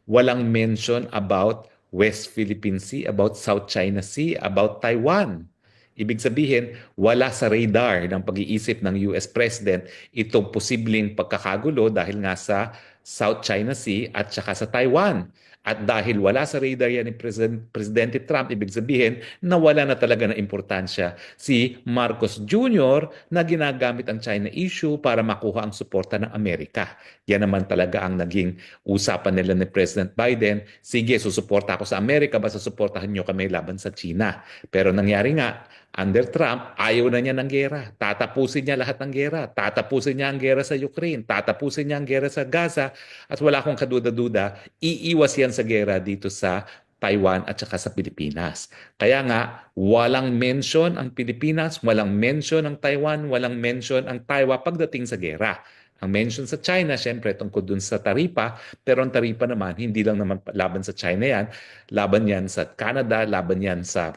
Walang mention about West Philippine Sea, about South China Sea, about Taiwan. Ibig sabihin, wala sa radar ng pag-iisip ng US President itong posibleng pagkakagulo dahil nga sa South China Sea at saka sa Taiwan. At dahil wala sa radar yan ni Presidente Trump, ibig sabihin na wala na talaga ng importansya si Marcos Jr. na ginagamit ang China issue para makuha ang suporta ng Amerika. Yan naman talaga ang naging usapan nila ni President Biden. Sige, susuporta ako sa Amerika, basta suportahan nyo kami laban sa China. Pero nangyari nga, under Trump, ayaw na niya ng gera. Tatapusin niya lahat ng gera. Tatapusin niya ang gera sa Ukraine. Tatapusin niya ang gera sa Gaza. At wala akong kaduda-duda, iiwas yan sa gera dito sa Taiwan at saka sa Pilipinas. Kaya nga, walang mention ang Pilipinas, walang mention ang Taiwan, walang mention ang Taiwan pagdating sa gera. Ang mention sa China, syempre, tungkol dun sa taripa, pero ang taripa naman, hindi lang naman laban sa China yan, laban yan sa Canada, laban yan sa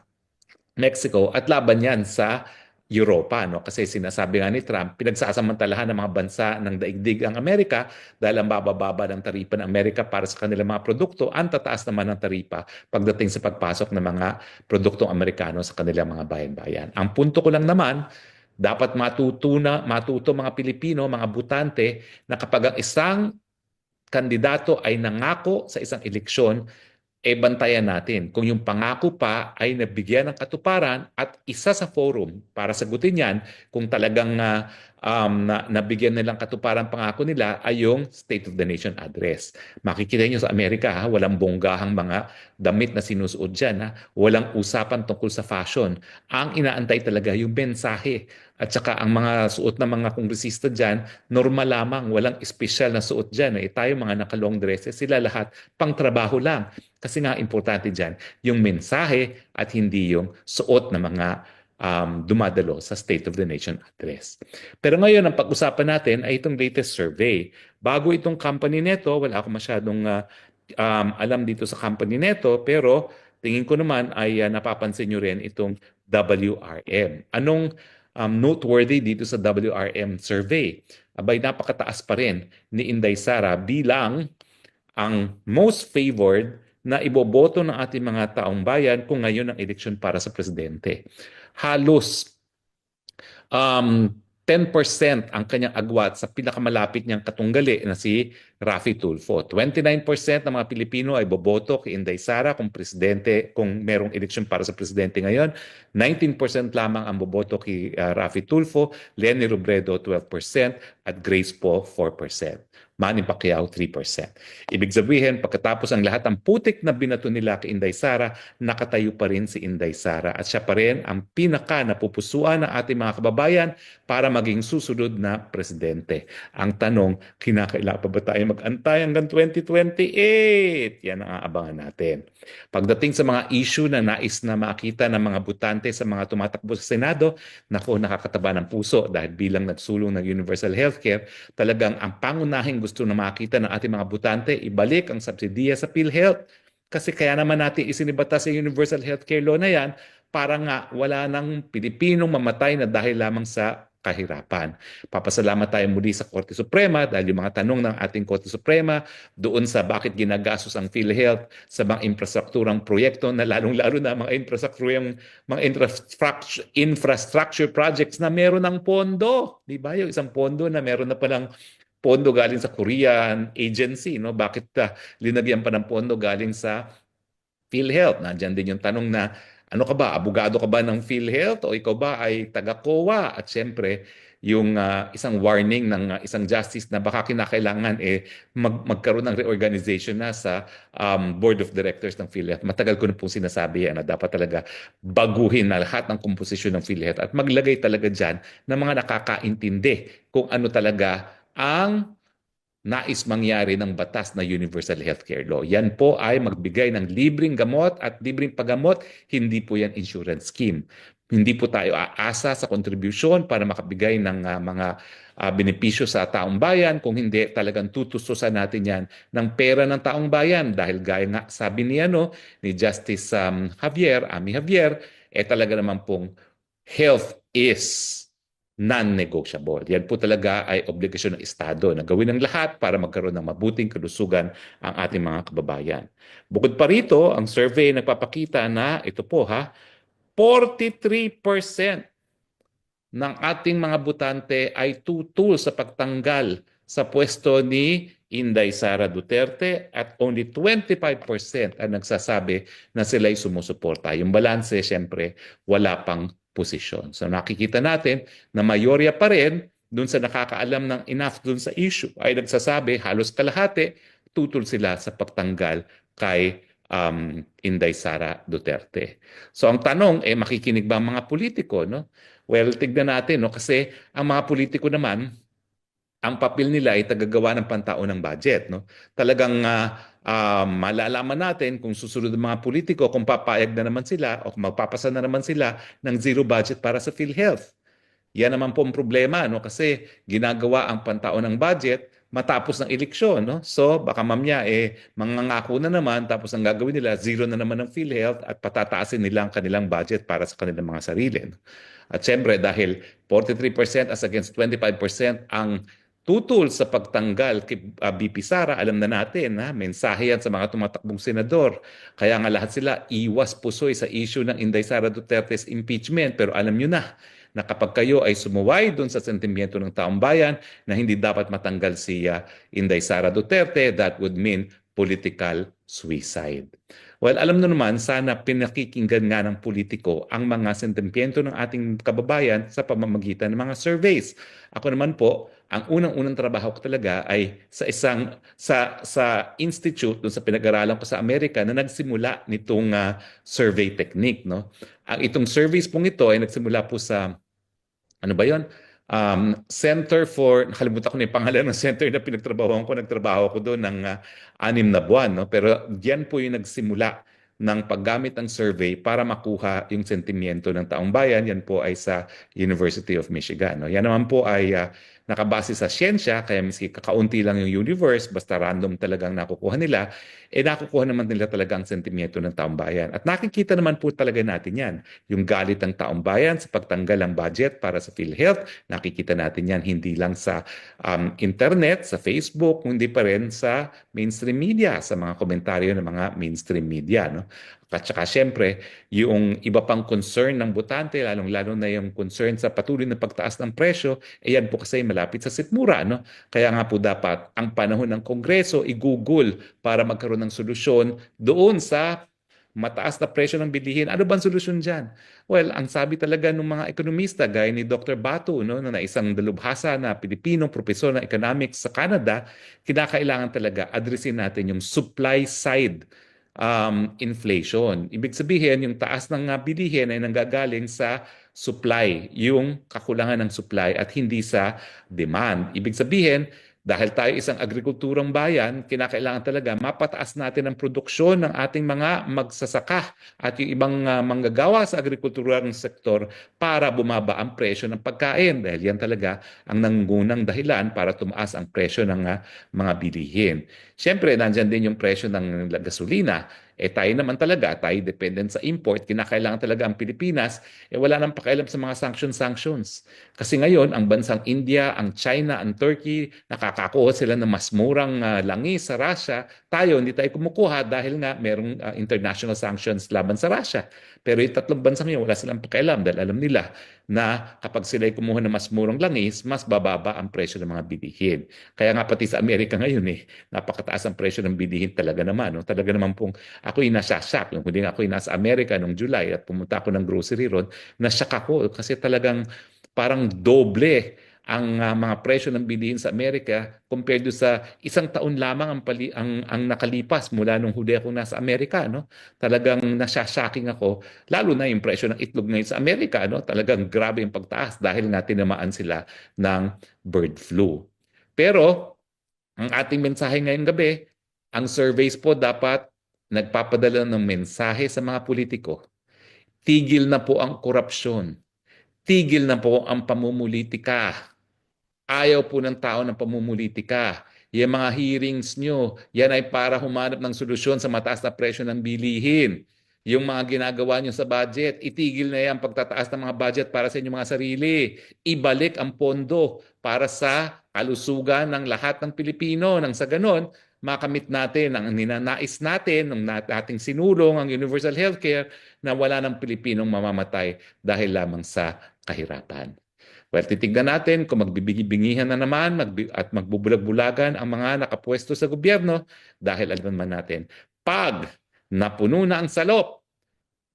Mexico, at laban yan sa Europa, no? Kasi sinasabi nga ni Trump, pinagsasamantalahan ng mga bansa ng daigdig ang Amerika dahil ang bababa ng taripa ng Amerika para sa kanilang mga produkto, ang tataas naman ng taripa pagdating sa pagpasok ng mga produktong Amerikano sa kanilang mga bayan-bayan. Ang punto ko lang naman, dapat matuto mga Pilipino, mga butante, na kapag ang isang kandidato ay nangako sa isang eleksyon, bantayan natin kung yung pangako pa ay nabigyan ng katuparan at isa sa forum para sagutin yan kung talagang nabigyan nilang katuparan pangako nila ay yung State of the Nation Address. Makikita nyo sa Amerika, ha, walang bonggahang mga damit na sinusuot dyan. Ha? Walang usapan tungkol sa fashion. Ang inaantay talaga yung mensahe. At saka ang mga suot ng mga kongresista dyan, normal lamang, walang espesyal na suot dyan. Tayo mga naka-long dresses, sila lahat pang trabaho lang. Kasi nga importante dyan, yung mensahe at hindi yung suot na mga dumadalo sa State of the Nation Address. Pero ngayon, ang pag-usapan natin ay itong latest survey. Bago itong company neto, wala akong masyadong alam dito sa company neto, pero tingin ko naman ay napapansin nyo rin itong WRM. Anong noteworthy dito sa WRM survey? Abay, napakataas pa rin ni Inday Sara bilang ang most favored na iboboto ng ating mga taong bayan kung ngayon ang eleksyon para sa presidente. Halos 10% ang kanyang agwat sa pinakamalapit niyang katunggali na si Raffy Tulfo. 29% ng mga Pilipino ay boboto kay Inday Sara kung presidente, kung merong eleksyon para sa presidente ngayon. 19% lamang ang boboto kay Raffy Tulfo, Leni Robredo 12% at Grace Poe 4%. Manny Pacquiao 3%. Ibig sabihin, pagkatapos ang lahat ng putik na binato nila kay Inday Sara, nakatayo pa rin si Inday Sara at siya pa rin ang pinaka napupusuan ng ating mga kababayan para maging susunod na presidente. Ang tanong, kinakailangan pa ba tayo mag-antay hanggang 2028? Yan ang aabangan natin. Pagdating sa mga issue na nais na makita ng mga butante sa mga tumatakbo sa Senado, naku, nakakataba ng puso dahil bilang nagsulong ng universal healthcare, talagang ang pangunahing gusto na makita ng ating mga butante, ibalik ang subsidiya sa PhilHealth. Kasi kaya naman natin isinibata sa universal healthcare law na yan para nga wala nang Pilipinong mamatay na dahil lamang sa kahirapan. Papasalamat tayo muli sa Korte Suprema dahil yung mga tanong ng ating Korte Suprema doon sa bakit ginagastos ang PhilHealth sa mga infrastrukturang proyekto na lalong-lalo na mga infrastructure projects na meron ng pondo. Di ba? Yung isang pondo na meron na palang pondo galing sa Korean agency, no? Bakit linagyan pa ng pondo galing sa PhilHealth? Nandiyan din yung tanong na, ano ka ba, abogado ka ba ng PhilHealth o ikaw ba ay taga-COA? At syempre, yung isang warning ng isang justice na baka kinakailangan magkaroon ng reorganization na sa board of directors ng PhilHealth. Matagal ko na pong sinasabi yan na dapat talaga baguhin na lahat ng komposisyon ng PhilHealth at maglagay talaga dyan ng mga nakakaintindi kung ano talaga ang nais mangyari ng batas na Universal Healthcare Law. Yan po ay magbigay ng libreng gamot at libreng paggamot, hindi po yan insurance scheme. Hindi po tayo aasa sa kontribusyon para makabigay ng mga benepisyo sa taong bayan kung hindi talagang tutustusan natin yan ng pera ng taong bayan dahil gaya nga sabi ni Justice Ami Javier, talaga naman pong health is non-negotiable. Yan po talaga ay obligasyon ng Estado na gawin ang lahat para magkaroon ng mabuting kalusugan ang ating mga kababayan. Bukod pa rito, ang survey nagpapakita na, ito po ha, 43% ng ating mga botante ay tutol sa pagtanggal sa pwesto ni Inday Sara Duterte at only 25% ang nagsasabi na sila'y sumusuporta. Yung balanse, siyempre, wala pang posisyon. So nakikita natin na mayorya pa rin dun sa nakakaalam ng enough dun sa issue ay nagsasabi halos kalahati tutol sila sa pagtanggal kay Inday Sara Duterte. So ang tanong, makikinig ba ang mga politiko, no? Well, tignan natin, no? Kasi ang mga politiko naman, ang papel nila ay tagagawa ng pantaon ng budget, no? Talagang malalaman natin kung susunod ng mga politiko kung papayag na naman sila o kung magpapasa na naman sila ng zero budget para sa PhilHealth. Yan naman po ang problema, no? Kasi ginagawa ang pantaon ng budget matapos ng eleksyon, no? So baka mamaya mangangako na naman tapos ang gagawin nila zero na naman ng PhilHealth at patataasin nila ang kanilang budget para sa kanilang mga sarili, no? At syempre dahil 43% as against 25% ang tutol sa pagtanggal kay BP Sara, alam na natin na mensahe yan sa mga tumatakbong senador. Kaya nga lahat sila iwas pusoy sa issue ng Inday Sara Duterte's impeachment. Pero alam nyo na kapag kayo ay sumuway doon sa sentimiento ng taong bayan na hindi dapat matanggal si Inday Sara Duterte, that would mean political suicide. Well, alam na naman, sana pinakikinggan nga ng politiko ang mga sentimiento ng ating kababayan sa pamamagitan ng mga surveys. Ako naman po, ang unang-unang trabaho ko talaga ay sa institute doon sa pinag-aralan ko sa Amerika na nagsimula nitong survey technique, no. Ang itong surveys pong ito ay nagsimula po sa ano ba 'yon? Center for, nakalimutan ko na yung pangalan ng center na pinagtrabahoan ko. Nagtrabaho ko doon ng 6 na buwan, no? Pero diyan po yung nagsimula ng paggamit ng survey para makuha yung sentimiento ng taong bayan. Yan po ay sa University of Michigan, no? Yan naman po ay nakabase sa siyensya, kaya miski kakaunti lang yung universe, basta random talagang nakukuha nila, nakukuha naman nila talaga ang sentimiento ng taong bayan. At nakikita naman po talaga natin yan. Yung galit ng taong bayan sa pagtanggal ng budget para sa PhilHealth, nakikita natin yan hindi lang sa internet, sa Facebook, kundi pa rin sa mainstream media, sa mga komentaryo ng mga mainstream media, no? At saka syempre, yung iba pang concern ng botante, lalong-lalo na yung concern sa patuloy na pagtaas ng presyo, yan po kasi malapit sa sikmura, no? Kaya nga po dapat ang panahon ng Kongreso igugol para magkaroon ng solusyon doon sa mataas na presyo ng bilihin. Ano bang solusyon dyan? Well, ang sabi talaga ng mga ekonomista, gaya ni Dr. Batu, no, na isang dalubhasa na Pilipinong profesor ng economics sa Canada, kinakailangan talaga addressin natin yung supply side inflation. Ibig sabihin, yung taas ng bilihin ay nanggagaling sa supply, yung kakulangan ng supply at hindi sa demand. Ibig sabihin, dahil tayo isang agrikulturang bayan, kinakailangan talaga mapataas natin ang produksyon ng ating mga magsasaka at yung ibang manggagawa sa agrikulturang sektor para bumaba ang presyo ng pagkain. Dahil yan talaga ang nangungunang dahilan para tumaas ang presyo ng mga bilihin. Siyempre, nandyan din yung presyo ng gasolina. Tayo naman talaga, tayo dependent sa import, kinakailangan talaga ang Pilipinas, wala nang pakialam sa mga sanctions. Kasi ngayon, ang bansang India, ang China, ang Turkey, nakakakuha sila ng mas murang langis sa Russia. Tayo, hindi tayo kumukuha dahil nga merong international sanctions laban sa Russia. Pero yung tatlong bansang yun, wala silang pakialam dahil alam nila na kapag sila ay kumuha ng mas murang langis, mas bababa ang presyo ng mga bilihin. Kaya nga pati sa Amerika ngayon, napakataas ang presyo ng bilihin talaga naman. No? Talaga naman pong ako'y nasa-shock. Yung hindi ako'y nasa Amerika noong July at pumunta ako ng grocery ron, na-shock ako kasi talagang parang doble ang mga presyo ng bilihin sa Amerika compared do sa isang taon lamang ang nakalipas mula nung huli ako nasa Amerika, no? Talagang nasya-shocking ako, lalo na yung presyo ng itlog ngayon sa Amerika, no? Talagang grabe yung pagtaas dahil nga tinamaan sila ng bird flu. Pero ang ating mensahe ngayong gabi, ang surveys po dapat nagpapadala ng mensahe sa mga politiko. Tigil na po ang korupsyon. Tigil na po ang pamumulitika. Ayaw po ng tao ng pamumulitika. Yung mga hearings nyo, yan ay para humanap ng solusyon sa mataas na presyo ng bilihin. yung mga ginagawa nyo sa budget. Itigil na yan pagtataas ng mga budget para sa inyong mga sarili. Ibalik ang pondo para sa kalusugan ng lahat ng Pilipino. Nang sa ganon, makamit natin ang ninanais natin, ng ating sinulong, ang universal healthcare, na wala ng Pilipinong mamamatay dahil lamang sa kahirapan. Well, titignan natin kung magbibingi-bingihan na naman at magbubulag-bulagan ang mga nakapwesto sa gobyerno dahil alam naman natin, pag napuno na ang salop,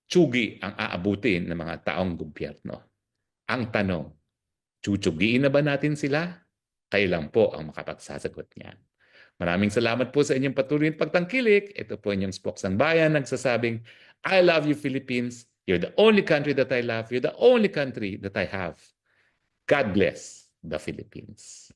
tsugi ang aabutin ng mga taong gobyerno. Ang tanong, tsutsugiin na ba natin sila? Kayo lang po ang makapagsasagot niyan. Maraming salamat po sa inyong patuloy na pagtangkilik. Ito po inyong Spoksang Bayan nagsasabing, I love you, Philippines. You're the only country that I love. You're the only country that I have. God bless the Philippines.